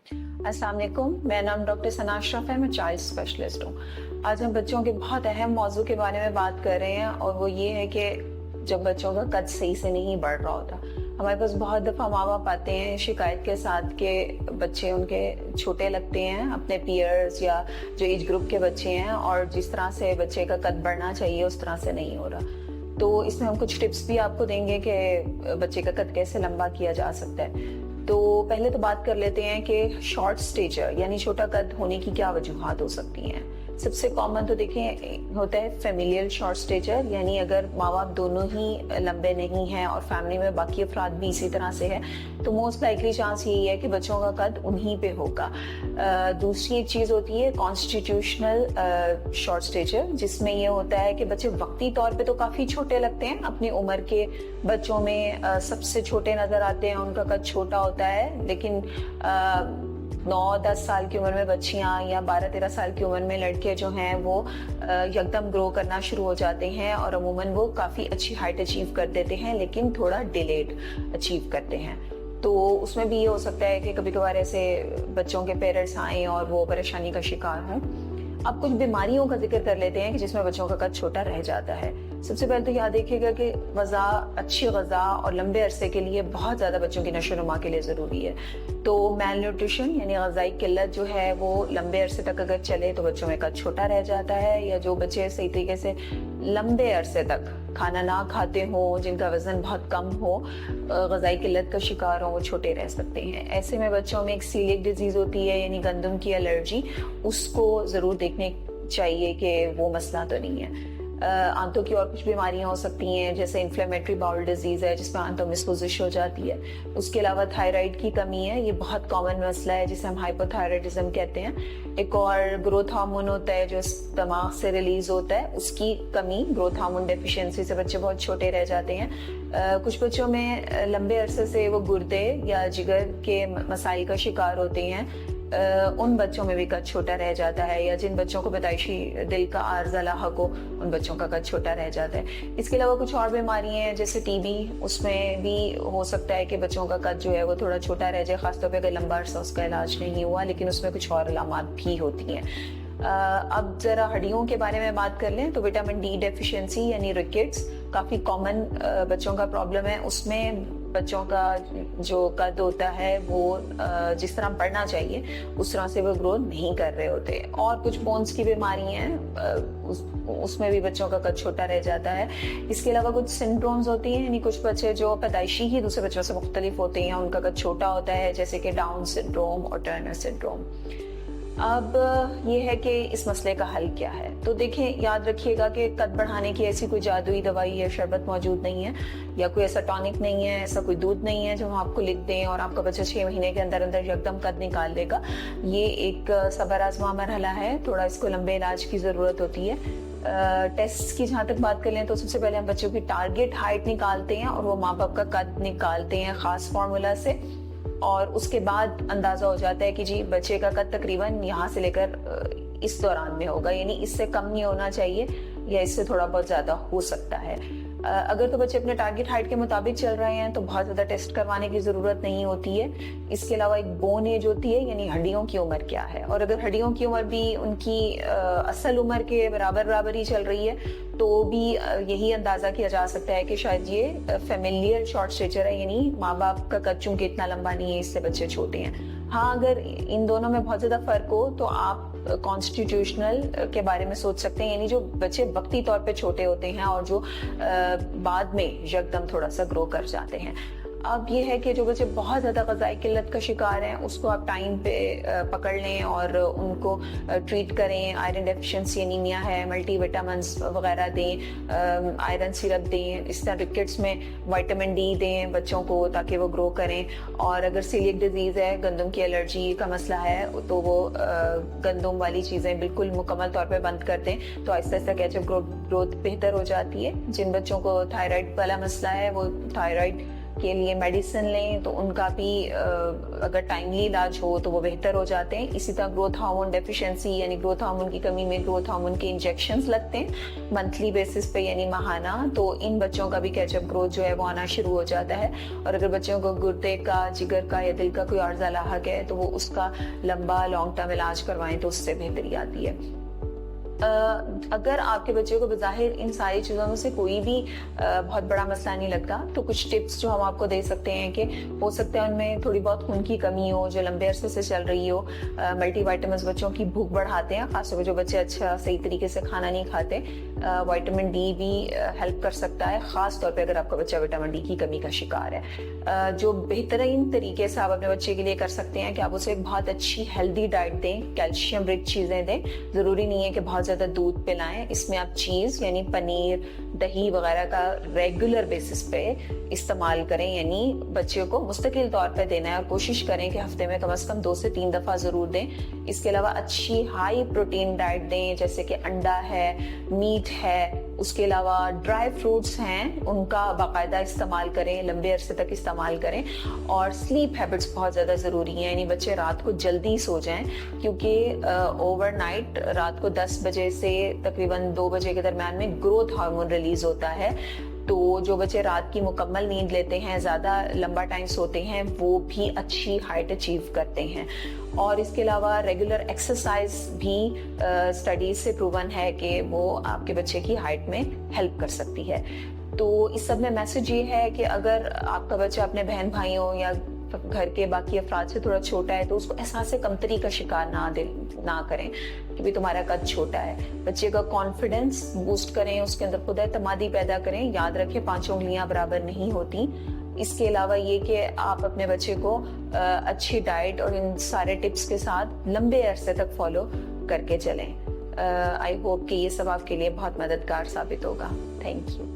अस्सलाम वालेकुम, मेरा नाम डॉक्टर सना अशरफ है, मैं चाइल्ड स्पेशलिस्ट हूँ। आज हम बच्चों के बहुत अहम मौजू के बारे में बात कर रहे हैं और वो ये है कि जब बच्चों का कद सही से नहीं बढ़ रहा होता। हमारे पास बहुत दफ़ा माँ बाप आते हैं शिकायत के साथ कि बच्चे उनके छोटे लगते हैं अपने पीयर्स या जो एज ग्रुप के बच्चे हैं, और जिस तरह से बच्चे का कद बढ़ना चाहिए उस तरह से नहीं हो रहा। तो इसमें हम कुछ टिप्स भी आपको देंगे कि बच्चे का कद कैसे लंबा किया जा सकता है। तो पहले तो बात कर लेते हैं कि शॉर्ट स्टेचर यानी छोटा कद होने की क्या वजूहात हो सकती हैं। सबसे कॉमन तो देखें होता है फेमिलियल शॉर्ट स्टेचर, यानी अगर माँ बाप दोनों ही लंबे नहीं हैं और फैमिली में बाकी अफराद भी इसी तरह से है तो मोस्ट लाइकली चांस यही है कि बच्चों का कद उन्हीं पे होगा। दूसरी एक चीज़ होती है कॉन्स्टिट्यूशनल शॉर्ट स्टेचर, जिसमें ये होता है कि बच्चे वक्ती तौर पे तो काफ़ी छोटे लगते हैं, अपनी उम्र के बच्चों में सबसे छोटे नज़र आते हैं, उनका कद छोटा होता है, लेकिन 9-10 साल की उम्र में बच्चियां या 12-13 साल की उम्र में लड़के जो हैं वो यकदम ग्रो करना शुरू हो जाते हैं और अमूमन वो काफ़ी अच्छी हाइट अचीव कर देते हैं, लेकिन थोड़ा डिलेड अचीव करते हैं। तो उसमें भी ये हो सकता है कि कभी कभार ऐसे बच्चों के पेरेंट्स आएँ और वो परेशानी का शिकार हों। अब कुछ बीमारियों का जिक्र कर लेते हैं कि जिसमें बच्चों का कद छोटा रह जाता है। सबसे पहले तो याद रखिएगा कि गज़ा, अच्छी गज़ा और लंबे अरसे के लिए बहुत ज़्यादा बच्चों की नशोनुमा के लिए ज़रूरी है। तो मैल न्यूट्रिशन यानी ग़ज़ाई किल्लत जो है वो लंबे अरसे तक अगर चले तो बच्चों में कद छोटा रह जाता है, या जो बच्चे सही तरीके से लंबे अरसे तक खाना ना खाते हों, जिनका वज़न बहुत कम हो, ग़ज़ाई किल्लत का शिकार हो, वो छोटे रह सकते हैं। ऐसे में बच्चों में एक सीलिएक डिजीज़ होती है यानी गंदम की एलर्जी, उसको ज़रूर देखने चाहिए कि वो मसला तो नहीं है। आंतों की और कुछ बीमारियां हो सकती हैं, जैसे इन्फ्लेमेटरी बाउल डिजीज़ है जिसमें आंतों में सोजिश हो जाती है। उसके अलावा थायराइड की कमी है, ये बहुत कॉमन मसला है जिसे हम हाइपोथायराइडिज्म कहते हैं। एक और ग्रोथ हार्मोन होता है जो दिमाग से रिलीज होता है, उसकी कमी, ग्रोथ हार्मोन डेफिशिएंसी से बच्चे बहुत छोटे रह जाते हैं। कुछ बच्चों में लंबे अरसे से वो गुर्दे या जिगर के मसाइल का शिकार होते हैं, उन बच्चों में भी कद छोटा रह जाता है, या जिन बच्चों को पैदाइशी दिल का आर्ज़ा लाहक हो उन बच्चों का कद छोटा रह जाता है। इसके अलावा कुछ और बीमारियां हैं जैसे टीबी, उसमें भी हो सकता है कि बच्चों का कद जो है वो थोड़ा छोटा रह जाए, खासतौर पे अगर लंबा अरसा उसका इलाज नहीं हुआ, लेकिन उसमें कुछ और अलामात भी होती हैं। अब जरा हड्डियों के बारे में बात कर लें तो विटामिन डी डेफिशिएंसी यानी रिकेट्स काफ़ी कॉमन बच्चों का प्रॉब्लम है। उसमें बच्चों का जो कद होता है वो जिस तरह बढ़ना चाहिए उस तरह से वो ग्रो नहीं कर रहे होते। और कुछ बोन्स की बीमारी हैं, उसमें भी बच्चों का कद छोटा रह जाता है। इसके अलावा कुछ सिंड्रोम्स होती हैं, यानी कुछ बच्चे जो पैदाइशी ही दूसरे बच्चों से मुख्तलिफ होते हैं, उनका कद छोटा होता है, जैसे कि डाउन सिंड्रोम और टर्नर सिंड्रोम। अब ये है कि इस मसले का हल क्या है। तो देखें, याद रखिएगा कि कद बढ़ाने की ऐसी कोई जादुई दवाई या शरबत मौजूद नहीं है, या कोई ऐसा टॉनिक नहीं है, ऐसा कोई दूध नहीं है जो हम आपको लिख दें और आपका बच्चा 6 महीने के अंदर अंदर एकदम कद निकाल देगा। ये एक सबर आजमा मरहला है, थोड़ा इसको लंबे इलाज की ज़रूरत होती है। टेस्ट की जहाँ तक बात कर लें तो सबसे पहले हम बच्चों की टारगेट हाइट निकालते हैं और वो माँ बाप का कद निकालते हैं ख़ास फार्मूला से, और उसके बाद अंदाज़ा हो जाता है कि जी बच्चे का कद तकरीबन यहाँ से लेकर इस दौरान में होगा, यानी इससे कम नहीं होना चाहिए या इससे थोड़ा बहुत ज़्यादा हो सकता है। अगर तो बच्चे अपने टारगेट हाइट के मुताबिक चल रहे हैं तो बहुत ज़्यादा टेस्ट करवाने की ज़रूरत नहीं होती है। इसके अलावा एक बोन एज होती है, यानी हड्डियों की उम्र क्या है, और अगर हड्डियों की उम्र भी उनकी असल उम्र के बराबर ही चल रही है तो भी यही अंदाज़ा किया जा सकता है कि शायद ये फेमिलियल शॉर्ट स्टेचर है, यानी माँ बाप का कद चूंकि इतना लंबा नहीं है इससे बच्चे छोटे हैं। हाँ, अगर इन दोनों में बहुत ज़्यादा फ़र्क हो तो आप कॉन्स्टिट्यूशनल के बारे में सोच सकते हैं, यानी जो बच्चे वक्ती तौर पे छोटे होते हैं और जो बाद में यकदम थोड़ा सा ग्रो कर जाते हैं। अब ये है कि जो बच्चे बहुत ज़्यादा ग़ज़ाई किल्लत का शिकार हैं उसको आप टाइम पे पकड़ लें और उनको ट्रीट करें। आयरन डेफिशिएंसी एनीमिया है, मल्टी विटामिन्स वगैरह दें, आयरन सिरप दें, इस तरह रिकेट्स में विटामिन डी दें बच्चों को ताकि वो ग्रो करें। और अगर सीलिएक डिजीज़ है, गंदम की एलर्जी का मसला है, तो वो गंदम वाली चीज़ें बिल्कुल मुकम्मल तौर पर बंद कर दें तो आहिस्ता आहिस्ता कैचअप ग्रोथ बेहतर हो जाती है। जिन बच्चों को थायराइड वाला मसला है वो थायराइड کے لیے میڈیسن لیں تو ان کا بھی اگر ٹائملی علاج ہو تو وہ بہتر ہو جاتے ہیں. اسی طرح گروتھ ہارمون ڈیفیشنسی یعنی گروتھ ہارمون کی کمی میں گروتھ ہارمون کے انجیکشنز لگتے ہیں منتھلی بیسس پہ یعنی ماہانہ, تو ان بچوں کا بھی کیچ اپ گروتھ جو ہے وہ آنا شروع ہو جاتا ہے. اور اگر بچوں کو گردے کا, جگر کا یا دل کا کوئی عارضہ لاحق ہے تو وہ اس کا لمبا لانگ ٹرم علاج کروائیں تو اس سے بہتری آتی ہے. اگر آپ کے بچے کو بظاہر ان ساری چیزوں میں سے کوئی بھی بہت بڑا مسئلہ نہیں لگتا تو کچھ ٹپس جو ہم آپ کو دے سکتے ہیں کہ ہو سکتا ہے ان میں تھوڑی بہت خون کی کمی ہو جو لمبے عرصے سے چل رہی ہو. ملٹی وائٹامنس بچوں کی بھوک بڑھاتے ہیں, خاص طور پہ جو بچے اچھا صحیح طریقے سے کھانا نہیں کھاتے. وائٹامن ڈی بھی ہیلپ کر سکتا ہے, خاص طور پہ اگر آپ کا بچہ وٹامن ڈی کی کمی کا شکار ہے. جو بہترین طریقے سے آپ اپنے بچے کے لیے کر سکتے ہیں کہ آپ اسے ایک بہت اچھی ہیلدی ڈائٹ دیں, کیلشیم رچ چیزیں دیں. ضروری نہیں ہے کہ بہت زیادہ دودھ پلائیں, اس میں آپ چیز یعنی پنیر, دہی وغیرہ کا ریگولر بیسس پہ استعمال کریں, یعنی بچے کو مستقل طور پہ دینا ہے اور کوشش کریں کہ ہفتے میں کم از کم 2 سے 3 دفعہ ضرور دیں. اس کے علاوہ اچھی ہائی پروٹین ڈائٹ دیں جیسے کہ انڈا ہے, میٹ ہے. اس کے علاوہ ڈرائی فروٹس ہیں ان کا باقاعدہ استعمال کریں, لمبے عرصے تک استعمال کریں. اور سلیپ ہیبٹس بہت زیادہ ضروری ہیں, یعنی بچے رات کو جلدی سو جائیں کیونکہ اوور نائٹ رات کو 10 بجے سے تقریباً 2 بجے کے درمیان میں گروتھ ہارمون ریلیز ہوتا ہے. تو جو بچے رات کی مکمل نیند لیتے ہیں, زیادہ لمبا ٹائم سوتے ہیں, وہ بھی اچھی ہائٹ اچیو کرتے ہیں. اور اس کے علاوہ ریگولر ایکسرسائز بھی اسٹڈیز سے پروون ہے کہ وہ آپ کے بچے کی ہائٹ میں ہیلپ کر سکتی ہے. تو اس سب میں میسج یہ ہے کہ اگر آپ کا بچہ اپنے بہن بھائیوں یا گھر کے باقی افراد سے تھوڑا چھوٹا ہے تو اس کو احساس کمتری کا شکار نہ کریں کہ بھی تمہارا قد چھوٹا ہے. بچے کا کانفیڈنس بوسٹ کریں, اس کے اندر خود اعتمادی پیدا کریں. یاد رکھیں 5 انگلیاں برابر نہیں ہوتی. اس کے علاوہ یہ کہ آپ اپنے بچے کو اچھی ڈائٹ اور ان سارے ٹپس کے ساتھ لمبے عرصے تک فالو کر کے چلیں. آئی ہوپ کہ یہ سب آپ کے لیے بہت مددگار ثابت ہوگا. Thank you.